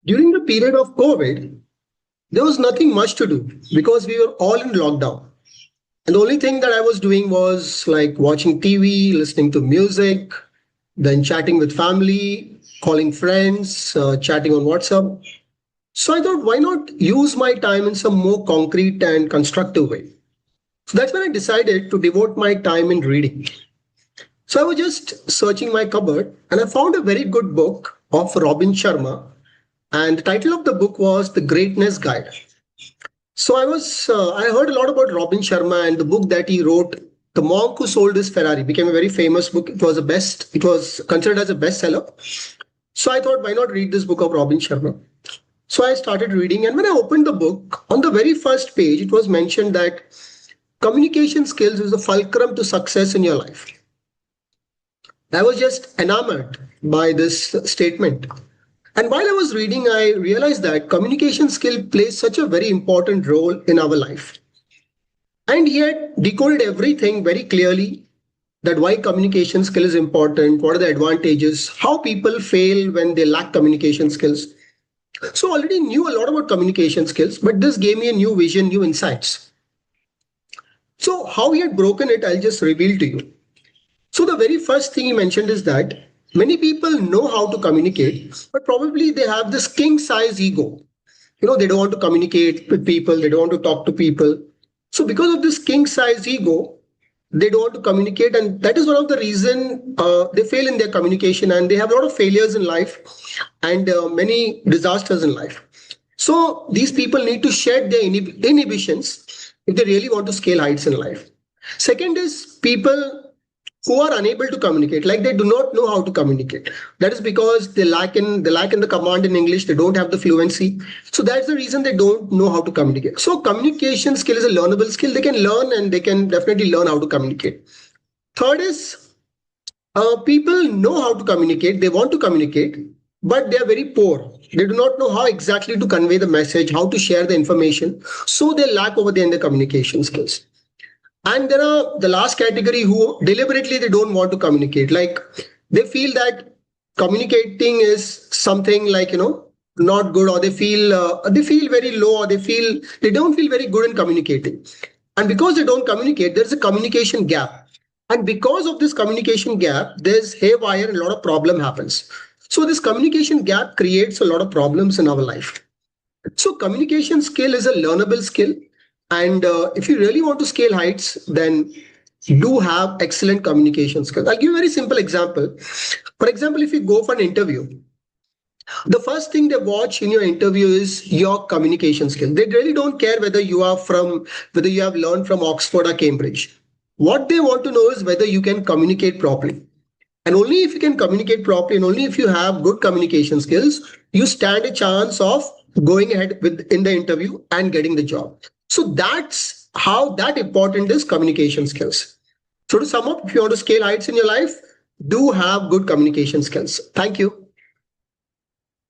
During the period of COVID, there was nothing much to do because we were all in lockdown. And the only thing that I was doing was like watching TV, listening to music, then chatting with family, calling friends, chatting on WhatsApp. So I thought, why not use my time in some more concrete and constructive way? So that's when I decided to devote my time in reading. So I was just searching my cupboard and I found a very good book of Robin Sharma. And the title of the book was The Greatness Guide. So I heard a lot about Robin Sharma and the book that he wrote, The Monk Who Sold His Ferrari, became a very famous book. It was considered as a bestseller. So I thought, why not read this book of Robin Sharma? So I started reading, and when I opened the book, on the very first page, it was mentioned that communication skills is the fulcrum to success in your life. I was just enamored by this statement. And while I was reading, I realized that communication skill plays such a very important role in our life. And he had decoded everything very clearly, that why communication skill is important, what are the advantages, how people fail when they lack communication skills. So I already knew a lot about communication skills, but this gave me a new vision, new insights. So how he had broken it, I'll just reveal to you. So the very first thing he mentioned is that many people know how to communicate, but probably they have this king size ego. They don't want to communicate with people, they don't want to talk to people. So because of this king size ego, they don't want to communicate, and that is one of the reason they fail in their communication, and they have a lot of failures in life and many disasters in life. So these people need to shed their inhibitions if they really want to scale heights in life. Second is people who are unable to communicate, like they do not know how to communicate. That is because they lack in the command in English, they don't have the fluency. So that's the reason they don't know how to communicate. So communication skill is a learnable skill. They can learn and they can definitely learn how to communicate. Third is people know how to communicate, they want to communicate, but they are very poor. They do not know how exactly to convey the message, how to share the information. So they lack over there in the communication skills. And there are the last category who deliberately they don't want to communicate. Like they feel that communicating is something like, not good, or they feel very low, or they don't feel very good in communicating. And because they don't communicate, there's a communication gap. And because of this communication gap, there's haywire and a lot of problem happens. So this communication gap creates a lot of problems in our life. So communication skill is a learnable skill. And if you really want to scale heights, then do have excellent communication skills. I'll give you a very simple example. For example, if you go for an interview, the first thing they watch in your interview is your communication skill. They really don't care whether you have learned from Oxford or Cambridge. What they want to know is whether you can communicate properly. And only if you can communicate properly, and only if you have good communication skills, you stand a chance of going ahead in the interview and getting the job. So that's how that important is communication skills. So to sum up, if you want to scale heights in your life, do have good communication skills. Thank you.